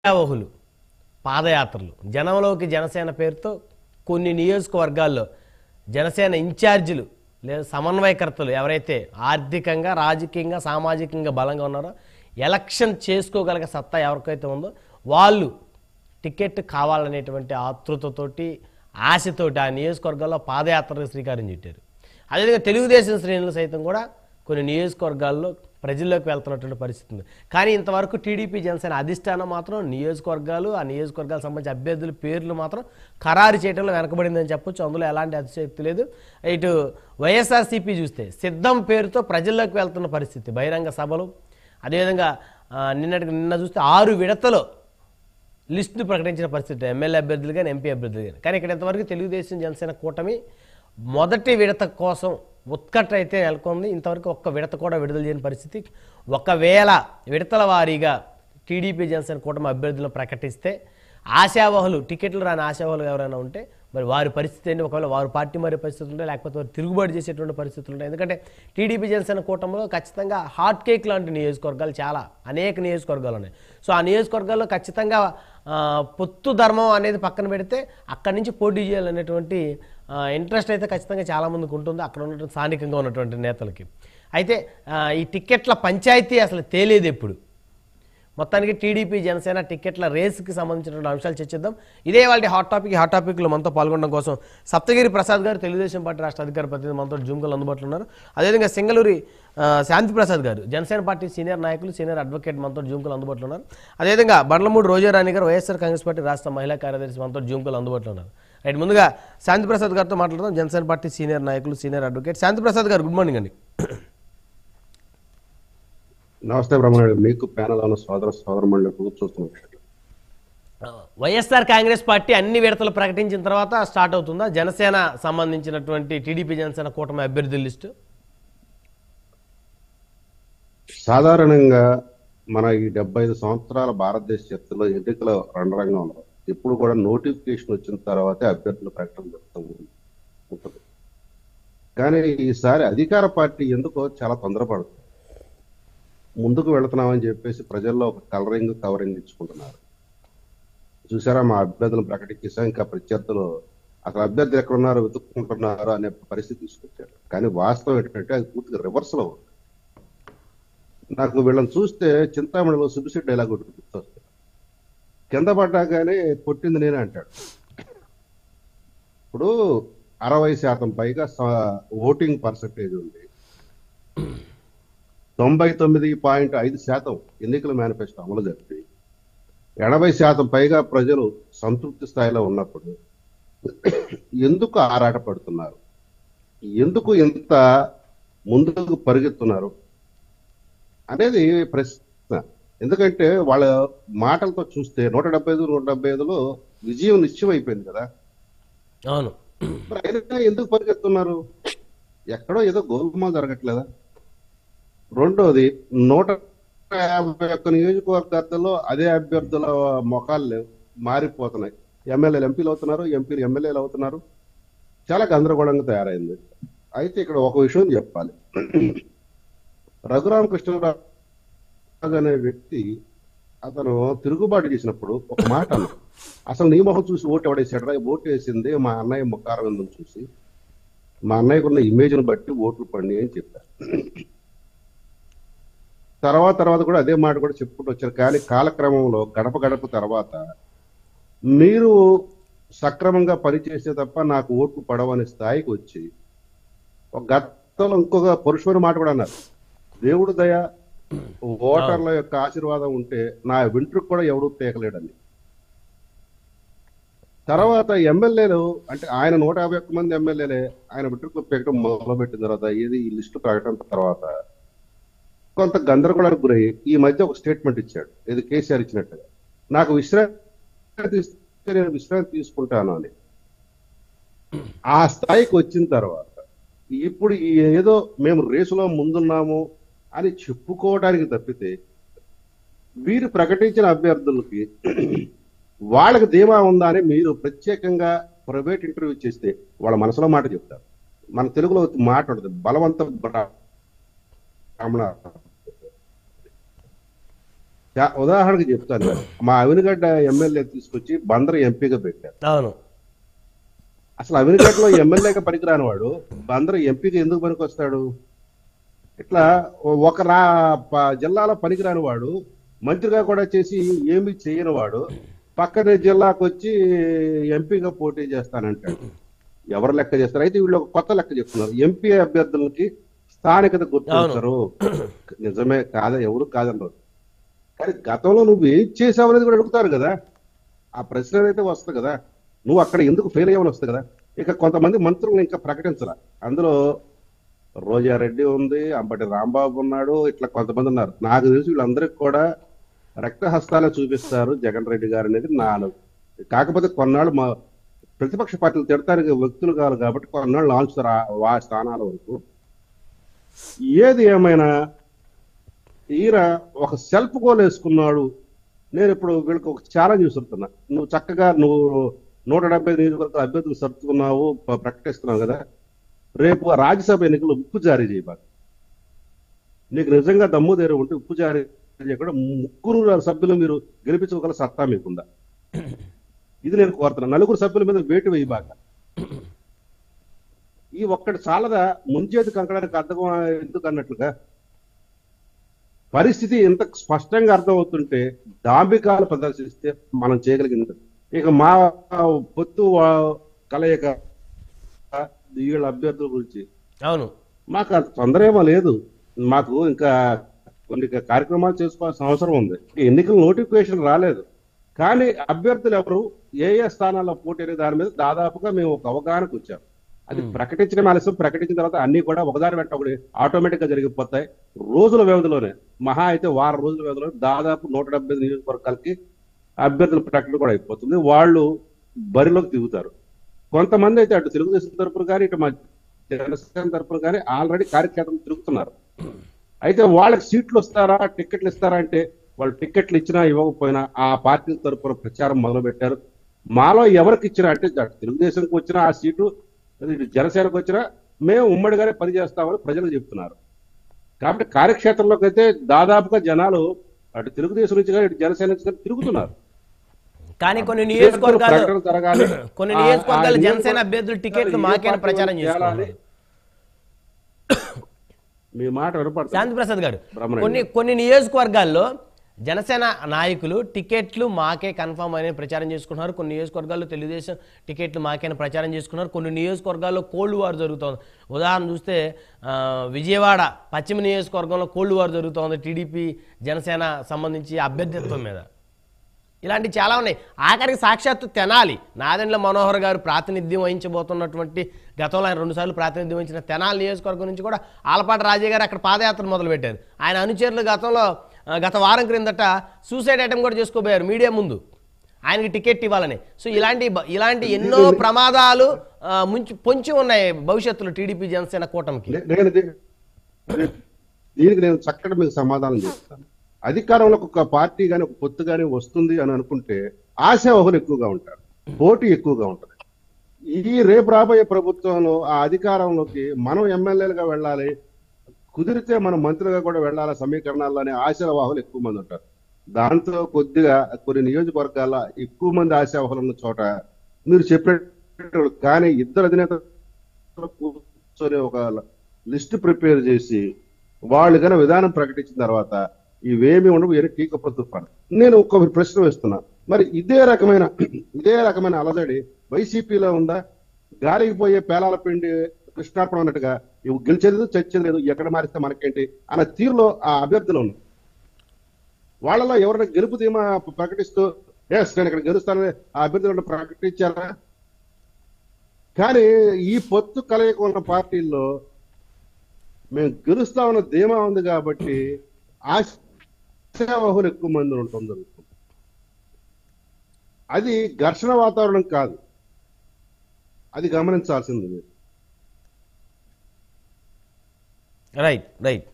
ఆశావహులు పాదయాత్రలు జనంలోకి జనసేన పేరుతో కొన్ని నియోజకవర్గాల్లో జనసేన ఇన్ఛార్జీలు లేదా సమన్వయకర్తలు ఎవరైతే ఆర్థికంగా రాజకీయంగా సామాజికంగా బలంగా ఉన్నారో ఎలక్షన్ చేసుకోగలిగే సత్తా ఎవరికైతే ఉందో వాళ్ళు టికెట్ కావాలనేటువంటి ఆతృతతోటి ఆశతోటి ఆ నియోజకవర్గాల్లో పాదయాత్రకు శ్రీకారం చుట్టారు. అదేవిధంగా తెలుగుదేశం శ్రేణులు సైతం కూడా కొన్ని నియోజకవర్గాల్లో ప్రజల్లోకి వెళ్తున్నటువంటి పరిస్థితి ఉంది. కానీ ఇంతవరకు టీడీపీ జనసేన అధిష్టానం మాత్రం నియోజకవర్గాలు ఆ నియోజకవర్గాలకు సంబంధించిన అభ్యర్థుల పేర్లు మాత్రం ఖరారు చేయడంలో వెనకబడిందని చెప్పొచ్చు. అందులో ఎలాంటి అతిశయోక్తి లేదు. ఇటు వైఎస్ఆర్సీపీ చూస్తే సిద్ధం పేరుతో ప్రజల్లోకి వెళ్తున్న పరిస్థితి, బహిరంగ సభలు, అదేవిధంగా నిన్న చూస్తే 6 విడతలో లిస్టును ప్రకటించిన పరిస్థితి, ఎమ్మెల్యే అభ్యర్థులు కానీ ఎంపీ అభ్యర్థులు కానీ. కానీ ఇక్కడ ఇంతవరకు తెలుగుదేశం జనసేన కూటమి మొదటి విడత కోసం ఉత్కట్ట అయితే నెలకొంది. ఇంతవరకు ఒక్క విడత కూడా విడుదల చేయని పరిస్థితి. ఒకవేళ విడతల వారీగా టీడీపీ జనసేన కూటమి అభ్యర్థులను ప్రకటిస్తే ఆశావహులు టికెట్లు రాని ఆశావహులు ఎవరైనా ఉంటే మరి వారి పరిస్థితి ఏంటి? ఒకవేళ వారు పార్టీ మారే పరిస్థితులు ఉంటాయి, లేకపోతే వారు తిరుగుబాటు చేసేటువంటి పరిస్థితులు ఉంటాయి. ఎందుకంటే టీడీపీ జనసేన కూటమిలో ఖచ్చితంగా హాట్ కేక్ లాంటి నియోజకవర్గాలు చాలా అనేక నియోజకవర్గాలు ఉన్నాయి. సో ఆ నియోజకవర్గాల్లో ఖచ్చితంగా పొత్తు ధర్మం అనేది పక్కన పెడితే అక్కడి నుంచి పోటీ చేయాలనేటువంటి ఇంట్రెస్ట్ అయితే ఖచ్చితంగా చాలామందికి ఉంటుంది అక్కడ ఉన్నటువంటి స్థానికంగా ఉన్నటువంటి నేతలకి. అయితే ఈ టికెట్ల పంచాయతీ అసలు తేలేదు ఎప్పుడు. మొత్తానికి టీడీపీ జనసేన టికెట్ల రేసుకి సంబంధించినటువంటి అంశాలు చర్చిద్దాం. ఇదే వాళ్ళ హాట్ టాపిక్లో మనతో పాల్గొనడం కోసం సప్తగిరి ప్రసాద్ గారు తెలుగుదేశం పార్టీ రాష్ట్ర అధికార ప్రతినిధి మనతో జూమ్ కాల్ అందుబాటులో ఉన్నారు. అదేవిధంగా సింగళూరి శాంతి ప్రసాద్ గారు జనసేన పార్టీ సీనియర్ నాయకులు సీనియర్ అడ్వకేట్ మనతో జూమ్ కాల్ అందుబాటులో ఉన్నారు. అదేవిధంగా బండ్లమూడి రోజారాణి గారు వైఎస్ఆర్ కాంగ్రెస్ పార్టీ రాష్ట్ర మహిళా కార్యదర్శి మనతో జూమ్ కాల్ అందుబాటులో ఉన్నారు. రైట్, ముందుగా శాంతి ప్రసాద్ గారితో మాట్లాడదాం. జనసేన పార్టీ సీనియర్ నాయకులు సీనియర్ అడ్వకేట్ శాంతి ప్రసాద్ గారు, గుడ్ మార్నింగ్ అండి. నమస్తే బ్రహ్మణ్య, మీకు ప్యానల్ ఉన్న సోదరమణులకు చూస్తున్నాం. వైఎస్ఆర్ కాంగ్రెస్ పార్టీ అన్ని విడతలు ప్రకటించిన తర్వాత స్టార్ట్ అవుతుందా జనసేన సంబంధించినటువంటి టీడీపీ జనసేన కూటమి అభ్యర్థుల లిస్టు? సాధారణంగా మన ఈ 75 సంవత్సరాల భారతదేశ చరిత్రలో ఎన్నికల రణరంగంలో ఎప్పుడు కూడా నోటిఫికేషన్ వచ్చిన తర్వాతే అభ్యర్థుల ప్రకటన జరుగుతూ ఉంటుంది. కానీ ఈసారి అధికార పార్టీ ఎందుకో చాలా తొందరపడుతుంది. ముందుకు వెళుతున్నామని చెప్పేసి ప్రజల్లో ఒక కవరింగ్ ఇచ్చుకుంటున్నారు. చూసారా, మా అభ్యర్థులను ప్రకటించేసా, ఇంకా ప్రత్యర్థులు అసలు అభ్యర్థులు ఎక్కడున్నారో వెతుక్కుంటున్నారు అనే పరిస్థితి తీసుకొచ్చారు. కానీ వాస్తవం ఏంటంటే అది పూర్తిగా రివర్స్ లో ఉంది. నాకు వీళ్ళని చూస్తే చింతామణిలో సుబ్బిశెట్టి డైలాగ్ గుర్తొస్తుంది, కింద పడ్డాగానే కొట్టింది నేనే అంటాడు. ఇప్పుడు 60% పైగా ఓటింగ్ పర్సంటేజ్ ఉంది. 99.5% ఎన్నికల మేనిఫెస్టో అమలు జరిపి 80% పైగా ప్రజలు సంతృప్తి స్థాయిలో ఉన్నప్పుడు ఎందుకు ఆరాట పడుతున్నారు? ఎందుకు ఇంత ముందుకు పరిగెత్తున్నారు అనేది ప్రశ్న. ఎందుకంటే వాళ్ళ మాటలతో చూస్తే 175లో విజయం నిశ్చయం అయిపోయింది కదా. అవును, అయినా ఎందుకు పరిగెత్తున్నారు? ఎక్కడో ఏదో గోల్మాల్ జరగట్లేదా? రెండోది 151 నియోజకవర్గాల్లో అదే అభ్యర్థుల మొఖాలు మారిపోతున్నాయి. ఎమ్మెల్యేలు ఎంపీలు అవుతున్నారు, ఎంపీలు ఎమ్మెల్యేలు అవుతున్నారు. చాలా గందరగోళంగా తయారైంది. అయితే ఇక్కడ ఒక విషయం చెప్పాలి. రఘురామకృష్ణరాజు అనే వ్యక్తి అతను తిరుగుబాటు చేసినప్పుడు ఒక మాట అన్నాడు, అసలు నీ మొహం చూసి ఓటు ఎవడేసాడు? ఓటు వేసింది మా అన్నయ్య ముఖారం ఎందుకు చూసి, మా అన్నయ్యకున్న ఇమేజ్ను బట్టి ఓట్లు పడి అని చెప్పారు. తర్వాత కూడా అదే మాట కూడా చెప్పుకుంటూ వచ్చారు. కానీ కాలక్రమంలో గడప తర్వాత మీరు సక్రమంగా పనిచేసే తప్ప నాకు ఓట్లు పడవనే స్థాయికి వచ్చి ఒక గతంలో ఇంకొక పురుషుని మాట కూడా అన్నారు, దేవుడు దయ ఓటర్ల యొక్క ఆశీర్వాదం ఉంటే నా వెంట్రుకు కూడా ఎవడూ తేకలేడని. తర్వాత ఎమ్మెల్యేలు అంటే ఆయన 151 మంది ఎమ్మెల్యేలే ఆయన వెంట్రుకు పెరగడం మొదలుపెట్టిన తర్వాత ఈ లిస్టు ప్రకటన తర్వాత కొంత గందరగోళానికి గురయ్యి ఈ మధ్య ఒక స్టేట్మెంట్ ఇచ్చాడు, ఇది కేసీఆర్ ఇచ్చినట్టుగా, నాకు విశ్రాంతి తీసుకుంటాను అని. ఆ స్థాయికి వచ్చిన తర్వాత ఇప్పుడు ఏదో మేము రేసులో ముందున్నాము అని చెప్పుకోవడానికి తప్పితే వీరు ప్రకటించిన అభ్యర్థులకి వాళ్ళకి ధీమా ఉందా అని మీరు ప్రత్యేకంగా ప్రైవేట్ ఇంటర్వ్యూ చేస్తే వాళ్ళ మనసులో మాట చెప్తారు. మన తెలుగులో మాట ఉంటుంది, బలవంత బ్రాహ్మణ. ఉదాహరణకి చెప్తాను. మా అవినిగడ్డ ఎమ్మెల్యే తీసుకొచ్చి బందర్ ఎంపీగా పెట్టారు. అవును. అసలు అవినిగడ్డలో ఎమ్మెల్యేగా పనికిరాని వాడు బందర్ ఎంపీగా ఎందుకు పనికొస్తాడు? ఇట్లా ఒక జిల్లాలో పనికిరాని వాడు మంత్రిగా కూడా చేసి ఏమీ చేయని వాడు పక్కన జిల్లాకు వచ్చి ఎంపీగా పోటీ చేస్తానంటాడు. ఎవరు లెక్క చేస్తారు? అయితే వీళ్ళు ఒక కొత్త లెక్క చెప్తున్నారు. ఎంపీ అభ్యర్థులకి స్థానికత గుర్తిస్తారు. నిజమే, కాదా? ఎవరు కాదన్నారు. కానీ గతంలో నువ్వు ఏం చేసావు అనేది కూడా అడుగుతారు కదా. ఆ ప్రశ్న అయితే వస్తుంది కదా. నువ్వు అక్కడ ఎందుకు ఫెయిల్ అయ్యావని వస్తుంది కదా. ఇక కొంతమంది మంత్రులను ఇంకా ప్రకటించరా. అందులో రోజారెడ్డి ఉంది, అంబటి రాంబాబు ఉన్నాడు, ఇట్లా కొంతమంది ఉన్నారు. నాకు తెలిసి వీళ్ళందరికీ కూడా రక్తహస్తాలే చూపిస్తారు జగన్ రెడ్డి గారు అనేది నా కాకపోతే కొన్నాళ్ళు మా ప్రతిపక్ష పార్టీలు తిడతానికి వ్యక్తులు కాదు కాబట్టి కొన్నాళ్ళు లాంచుతారు ఆ స్థానాల వరకు. ఏది ఏమైనా ఈయన ఒక సెల్ఫ్ గోల్ వేసుకున్నాడు. నేను ఇప్పుడు వీళ్ళకి ఒక ఛాలెంజ్ చూస్తున్నా. నువ్వు చక్కగా 170 నియోజకవర్గాల అభ్యర్థులు సర్దుకున్నావు, ప్రకటిస్తున్నావు కదా. రేపు రాజ్యసభ ఎన్నికలు ఉప్పు జారీ చేయబాకు. నీకు నిజంగా దమ్ము ధైర్యం ఉంటే ఉప్పు జారీ చేయకుండా 3 సభ్యులు మీరు గెలిపించుకోగల సత్తా మీకుందా? ఇది నేను కోరుతున్నా. 4 సభ్యుల మీద వేటు వేయబాక. ఈ ఒక్కటి చాలదా ముంచేతి కంకడానికి అర్థం ఎందుకు అన్నట్లుగా పరిస్థితి ఎంత స్పష్టంగా అర్థమవుతుంటే డాంబికాలు ప్రదర్శిస్తే మనం చేయగలిగింది. ఇక మా పొత్తు కలయిక వీళ్ళ అభ్యర్థుల గురించి అవును, మాకు అంత తొందర ఏమో లేదు. మాకు ఇంకా కొన్ని కార్యక్రమాలు చేసుకోవాల్సిన అవసరం ఉంది. ఎన్నికల నోటిఫికేషన్ రాలేదు, కానీ అభ్యర్థులు ఎవరు ఏ స్థానాల్లో పోటీ అనే దాని మీద దాదాపుగా మేము ఒక అవగాహనకు వచ్చాం. అది ప్రకటించడం ఆలస్యం, ప్రకటించిన తర్వాత అన్ని కూడా ఒకదాని వెంట ఒకటి ఆటోమేటిక్ గా జరిగిపోతాయి. రోజుల వ్యవధిలోనే, మహా అయితే వారం రోజుల వ్యవధిలో దాదాపు 170 నియోజకవర్గాలకి అభ్యర్థుల ప్రకటన కూడా అయిపోతుంది. వాళ్ళు బరిలోకి దిగుతారు. కొంతమంది అయితే అటు తెలుగుదేశం తరపున కానీ ఇటు మా జనసేన తరపున కానీ ఆల్రెడీ కార్యక్షేత్రం తిరుగుతున్నారు. అయితే వాళ్ళకి సీట్లు వస్తారా, టికెట్లు ఇస్తారా అంటే వాళ్ళు టికెట్లు ఇచ్చినా ఇవ్వకపోయినా ఆ పార్టీల తరపున ప్రచారం మొదలు పెట్టారు. మాలో ఎవరికి ఇచ్చినా అంటే తెలుగుదేశంకి వచ్చినా ఆ సీటు, జనసేనకు వచ్చినా మేము ఉమ్మడిగానే పనిచేస్తామని ప్రజలు చెప్తున్నారు. కాబట్టి కార్యక్షేత్రంలోకి అయితే దాదాపుగా జనాలు అటు తెలుగుదేశం నుంచి కానీ ఇటు జనసేన నుంచి కానీ తిరుగుతున్నారు. కానీ కొన్ని నియోజకవర్గాలు జనసేన అభ్యర్థులు టికెట్లు మాకేనా ప్రచారం చేస్తున్నారు. మీ మాట వినపడుతుంది శాంతిప్రసాద్ గారు. కొన్ని నియోజకవర్గాల్లో జనసేన నాయకులు టికెట్లు మాకే కన్ఫర్మ్ అని ప్రచారం చేసుకున్నారు. కొన్ని నియోజకవర్గాల్లో తెలుగుదేశం టికెట్లు మాకే ప్రచారం చేసుకున్నారు. కొన్ని నియోజకవర్గాల్లో కోల్డ్ వార్ జరుగుతోంది. ఉదాహరణ చూస్తే విజయవాడ పశ్చిమ నియోజకవర్గంలో కోల్డ్ వార్ జరుగుతోంది టీడీపీ జనసేన సంబంధించి అభ్యర్థిత్వం మీద. ఇలాంటివి చాలా ఉన్నాయి. ఆఖరికి సాక్షాత్తు తెనాలి నాదెండ్ల మనోహర్ గారు ప్రాతినిధ్యం వహించబోతున్నటువంటి, గతంలో ఆయన 2 సార్లు ప్రాతినిధ్యం వహించిన తెనాలి నియోజకవర్గం నుంచి కూడా ఆలపాటి రాజయ్య గారు అక్కడ పాదయాత్ర మొదలుపెట్టారు. ఆయన అనుచరులు గత వారం క్రిందట సూసైడ్ అటెంప్ట్ కూడా చేసుకోబోయారు మీడియా ముందు ఆయనకి టికెట్ ఇవ్వాలని. సో ఇలాంటి ఎన్నో ప్రమాదాలు పొంచి ఉన్నాయి భవిష్యత్తులో టీడీపీ జనసేన కూటమికి. దీనికి నేను చక్కటి మీకు సమాధానం చెప్తాను. అధికారంలోకి ఒక పార్టీ కానీ ఒక పొత్తు కానీ వస్తుంది అని అనుకుంటే ఆశావహులు ఎక్కువగా ఉంటారు, పోటీ ఎక్కువగా ఉంటుంది. ఈ రేపు రాబోయే ప్రభుత్వంలో ఆ అధికారంలోకి మనం ఎమ్మెల్యేలుగా వెళ్ళాలి, కుదిరితే మనం మంత్రులుగా కూడా వెళ్ళాలి సమీకరణాల్లోనే ఆశావాహులు ఎక్కువ మంది ఉంటారు. దాంతో కొద్దిగా కొన్ని నియోజకవర్గాల్లో ఎక్కువ మంది ఆశావాహులు ఉన్న చోట మీరు చెప్పినట్టు కానీ ఇద్దరు అధినేతలు కూర్చొని ఒక లిస్ట్ ప్రిపేర్ చేసి వాళ్ళు కన్నా విధానం ప్రకటించిన తర్వాత ఇవేమి ఉండవు, టీకప్పు తుఫాను. నేను ఒక ప్రశ్న వేస్తున్నా, మరి ఇదే రకమైన అలజడి వైసీపీలో ఉందా? గాలికి పోయే పేలాల పిండి కృష్ణార్పణ అన్నట్టుగా ఇవి గెలిచేది చచ్చేది లేదు, ఎక్కడ మారిస్తే మనకేంటి అన్న తీరులో ఆ అభ్యర్థులు ఉన్నారు. వాళ్ళలో ఎవరైనా గెలుపు ధీమా ప్రకటిస్తూ నేను ఇక్కడ గెలుస్తానని ఆ అభ్యర్థులను ప్రకటించారా? కానీ ఈ పొత్తు కలయిక ఉన్న పార్టీల్లో మేము గెలుస్తామన్న ధీమా ఉంది కాబట్టి ఆశావాహులు ఎక్కువ మంది ఉంటుంది. అది ఘర్షణ వాతావరణం కాదు, అది గమనించాల్సింది. రైట్.